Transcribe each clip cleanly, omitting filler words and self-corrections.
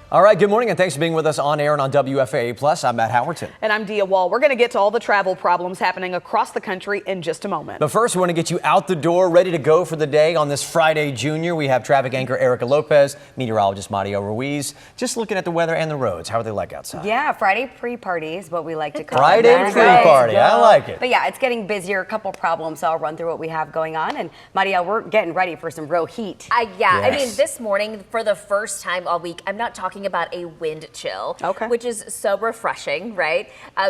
All right, good morning and thanks for being with us on air and on WFAA Plus. I'm Matt Howerton. And I'm Dia Wall. We're going to get to all the travel problems happening across the country in just a moment. But first, we want to get you out the door, ready to go for the day on this Friday, Junior. We have traffic anchor Erica Lopez, meteorologist Mario Ruiz, just looking at the weather and the roads. How are they like outside? Yeah, Friday pre-party is what we like to call Friday it. pre-party, I like it. But yeah, it's getting busier, a couple problems, so I'll run through what we have going on. And Maria, we're getting ready for some real heat. Yeah, I mean, this morning, for the first time all week, I'm not talking about a wind chill, which is so refreshing, right?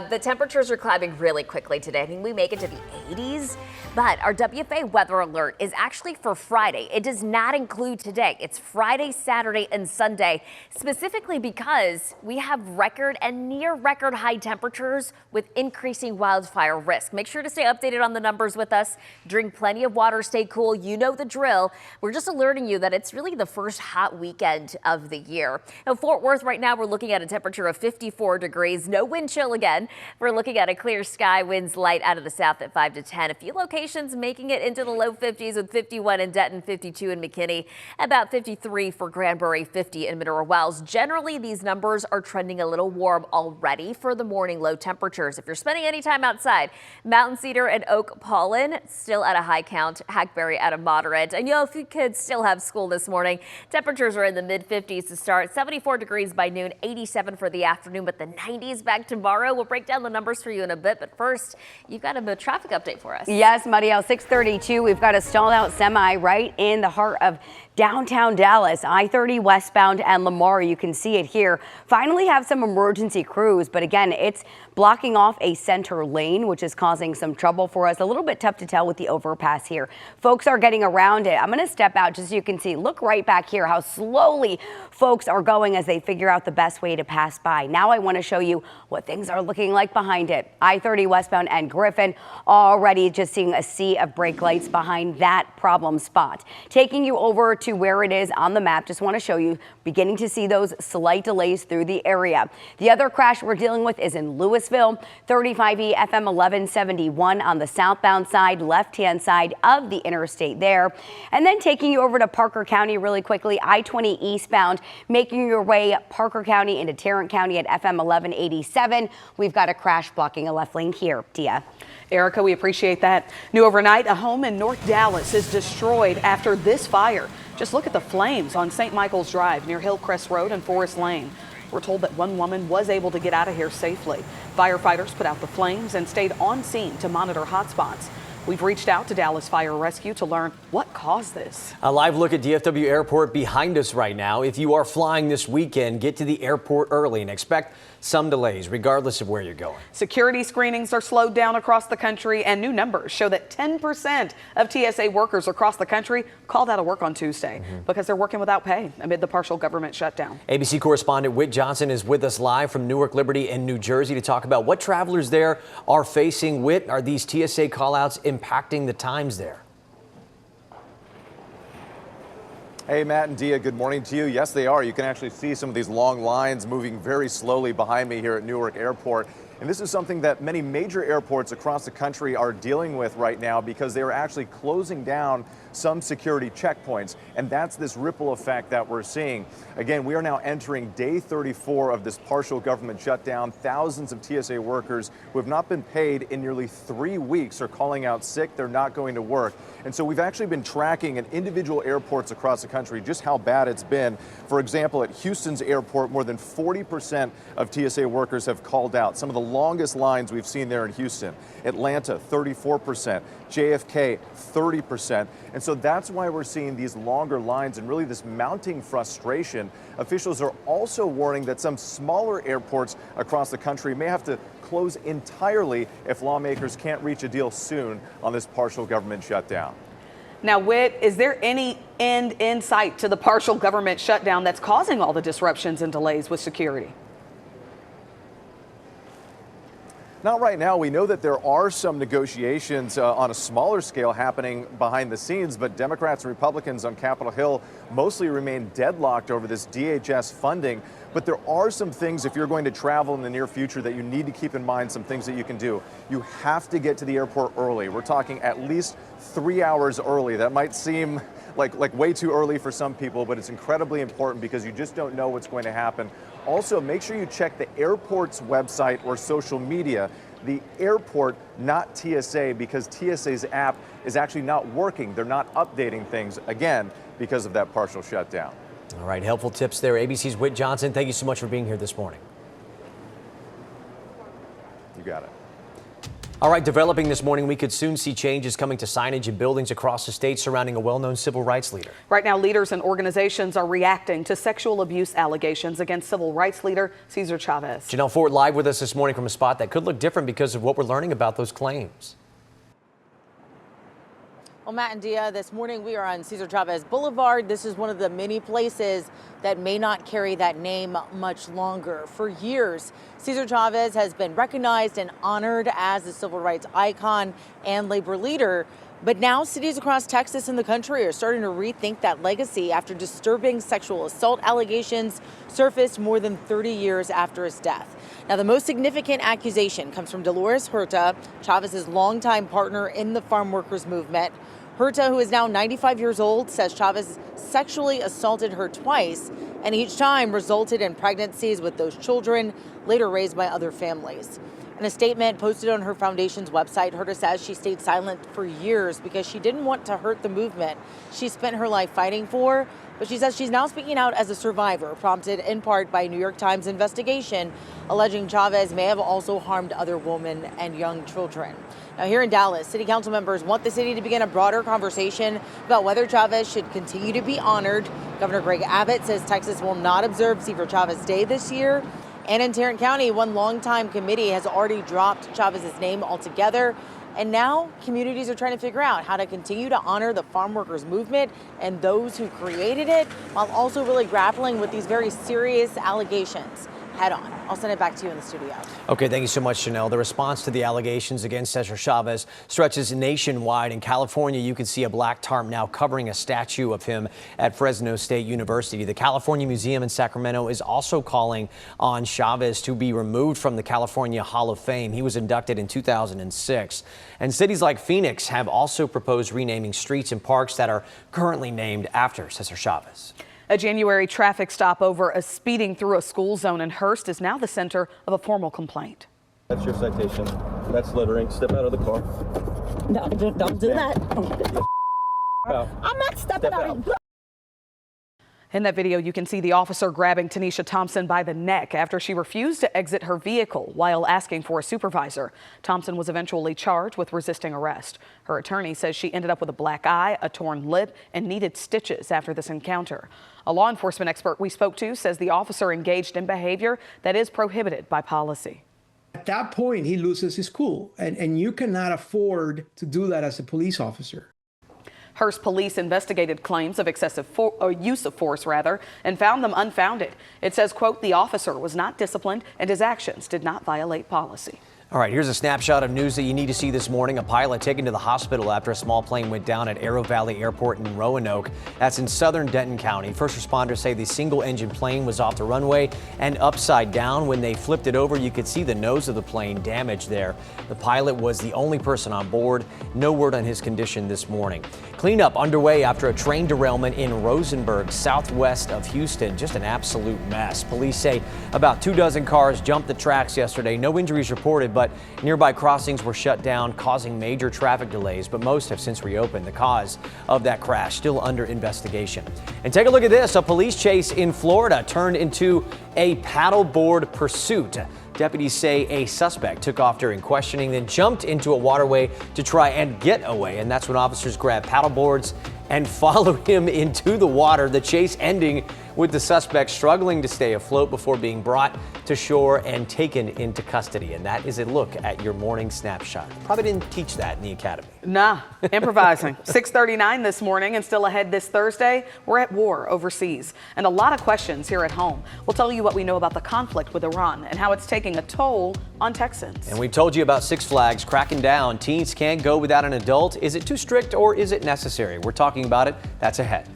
The temperatures are climbing really quickly today. I mean, we make it to the 80s, but our WFAA weather alert is actually for Friday. It does not include today. It's Friday, Saturday, and Sunday, specifically because we have record and near record high temperatures with increasing wildfire risk. Make sure to stay updated on the numbers with us. Drink plenty of water, stay cool. You know the drill. We're just alerting you that it's really the first hot weekend of the year. Now, Fort Worth right now, we're looking at a temperature of 54 degrees. No wind chill again. We're looking at a clear sky, winds light out of the south at 5 to 10. A few locations making it into the low 50s with 51 in Denton, 52 in McKinney, about 53 for Granbury, 50 in Mineral Wells. Generally, these numbers are trending a little warm already for the morning low temperatures. If you're spending any time outside, Mountain Cedar and Oak Pollen still at a high count, Hackberry at a moderate. And a few kids still have school this morning. Temperatures are in the mid 50s to start, 74 degrees by noon, 87 for the afternoon, but the 90s back tomorrow. We'll break down the numbers for you in a bit, but first, you've got a traffic update for us. Yes, Maria, 632. We've got a stalled out semi right in the heart of downtown Dallas, I-30 westbound and Lamar. You can see it here. Finally have some emergency crews, but again, it's blocking off a center lane, which is causing some trouble for us. A little bit tough to tell with the overpass here. Folks are getting around it. I'm going to step out just so you can see. Look right back here how slowly folks are going as they figure out the best way to pass by. Now I want to show you what things are looking like behind it. I-30 westbound and Griffin, already just seeing a sea of brake lights behind that problem spot. Taking you over to where it is on the map, just want to show you, beginning to see those slight delays through the area. The other crash we're dealing with is in Louisville, 35E FM 1171 on the southbound side, left-hand side of the interstate there. And then taking you over to Parker County really quickly, I-20 eastbound, making your way Parker County into Tarrant County at FM 1187. We've got a crash blocking a left lane here. Dia. Erica, we appreciate that. New overnight, a home in North Dallas is destroyed after this fire. Just look at the flames on St. Michael's Drive near Hillcrest Road and Forest Lane. We're told that one woman was able to get out of here safely. Firefighters put out the flames and stayed on scene to monitor hotspots. We've reached out to Dallas Fire Rescue to learn what caused this. A live look at DFW Airport behind us right now. If you are flying this weekend, get to the airport early and expect some delays regardless of where you're going. Security screenings are slowed down across the country, and new numbers show that 10% of TSA workers across the country called out of work on Tuesday because they're working without pay amid the partial government shutdown. ABC correspondent Whit Johnson is with us live from Newark Liberty in New Jersey to talk about what travelers there are facing. Whit, are these TSA callouts impacting the times there? Hey, Matt and Dia, good morning to you. Yes, they are. You can actually see some of these long lines moving very slowly behind me here at Newark Airport. And this is something that many major airports across the country are dealing with right now because they are actually closing down some security checkpoints. And that's this ripple effect that we're seeing. Again, we are now entering day 34 of this partial government shutdown. Thousands of TSA workers who have not been paid in nearly 3 weeks are calling out sick. They're not going to work. And so we've actually been tracking at individual airports across the country just how bad it's been. For example, at Houston's airport, more than 40% of TSA workers have called out. Some of the longest lines we've seen there in Houston. Atlanta, 34%. JFK, 30%. And so that's why we're seeing these longer lines and really this mounting frustration. Officials are also warning that some smaller airports across the country may have to close entirely if lawmakers can't reach a deal soon on this partial government shutdown. Now, Whit, is there any end in sight to the partial government shutdown that's causing all the disruptions and delays with security? Not right now. We know that there are some negotiations on a smaller scale happening behind the scenes, but Democrats and Republicans on Capitol Hill mostly remain deadlocked over this DHS funding. But there are some things, if you're going to travel in the near future, that you need to keep in mind, some things that you can do. You have to get to the airport early. We're talking at least 3 hours early. That might seem like way too early for some people, but it's incredibly important because you just don't know what's going to happen. Also, make sure you check the airport's website or social media. The airport, not TSA, because TSA's app is actually not working. They're not updating things, again, because of that partial shutdown. All right, helpful tips there. ABC's Whit Johnson, thank you so much for being here this morning. You got it. All right, developing this morning, we could soon see changes coming to signage in buildings across the state surrounding a well-known civil rights leader. Right now, leaders and organizations are reacting to sexual abuse allegations against civil rights leader Cesar Chavez. Janelle Ford live with us this morning from a spot that could look different because of what we're learning about those claims. Well, Matt and Dia, this morning we are on Cesar Chavez Boulevard. This is one of the many places that may not carry that name much longer. For years, Cesar Chavez has been recognized and honored as a civil rights icon and labor leader. But now cities across Texas and the country are starting to rethink that legacy after disturbing sexual assault allegations surfaced more than 30 years after his death. Now, the most significant accusation comes from Dolores Huerta, Chavez's longtime partner in the farm workers movement. Huerta, who is now 95 years old, says Chavez sexually assaulted her twice, and each time resulted in pregnancies with those children, later raised by other families. In a statement posted on her foundation's website, Huerta says she stayed silent for years because she didn't want to hurt the movement she spent her life fighting for. But she says she's now speaking out as a survivor, prompted in part by a New York Times investigation alleging Chavez may have also harmed other women and young children. Now, here in Dallas, city council members want the city to begin a broader conversation about whether Chavez should continue to be honored. Governor Greg Abbott says Texas will not observe Cesar Chavez Day this year. And in Tarrant County, one longtime committee has already dropped Chavez's name altogether. And now communities are trying to figure out how to continue to honor the farm workers movement and those who created it, while also really grappling with these very serious allegations head on. I'll send it back to you in the studio. Okay, thank you so much, Chanel. The response to the allegations against Cesar Chavez stretches nationwide. In California, you can see a black tarp now covering a statue of him at Fresno State University. The California Museum in Sacramento is also calling on Chavez to be removed from the California Hall of Fame. He was inducted in 2006. And cities like Phoenix have also proposed renaming streets and parks that are currently named after Cesar Chavez. A January traffic stop over a speeding through a school zone in Hearst is now the center of a formal complaint. That's your citation. That's littering. Step out of the car. No, don't do that. I'm not stepping out. In that video, you can see the officer grabbing Tanisha Thompson by the neck after she refused to exit her vehicle while asking for a supervisor. Thompson was eventually charged with resisting arrest. Her attorney says she ended up with a black eye, a torn lip, and needed stitches after this encounter. A law enforcement expert we spoke to says the officer engaged in behavior that is prohibited by policy. At that point, he loses his cool, and you cannot afford to do that as a police officer. Hearst police investigated claims of excessive use of force, and found them unfounded. It says, quote, the officer was not disciplined and his actions did not violate policy. All right, here's a snapshot of news that you need to see this morning. A pilot taken to the hospital after a small plane went down at Arrow Valley Airport in Roanoke. That's in southern Denton County. First responders say the single-engine plane was off the runway and upside down. When they flipped it over, you could see the nose of the plane damaged there. The pilot was the only person on board. No word on his condition this morning. Cleanup underway after a train derailment in Rosenberg, southwest of Houston. Just an absolute mess. Police say about 24 cars jumped the tracks yesterday. No injuries reported, but nearby crossings were shut down, causing major traffic delays, but most have since reopened. The cause of that crash still under investigation. And take a look at this. A police chase in Florida turned into a paddleboard pursuit. Deputies say a suspect took off during questioning, then jumped into a waterway to try and get away. And that's when officers grabbed paddleboards and followed him into the water. The chase ending with the suspect struggling to stay afloat before being brought to shore and taken into custody. And that is a look at your morning snapshot. Probably didn't teach that in the academy. Nah, improvising. 6:39 this morning, and still ahead this Thursday, we're at war overseas. And a lot of questions here at home. We'll tell you what we know about the conflict with Iran and how it's taking a toll on Texans. And we've told you about Six Flags cracking down. Teens can't go without an adult. Is it too strict or is it necessary? We're talking about it. That's ahead.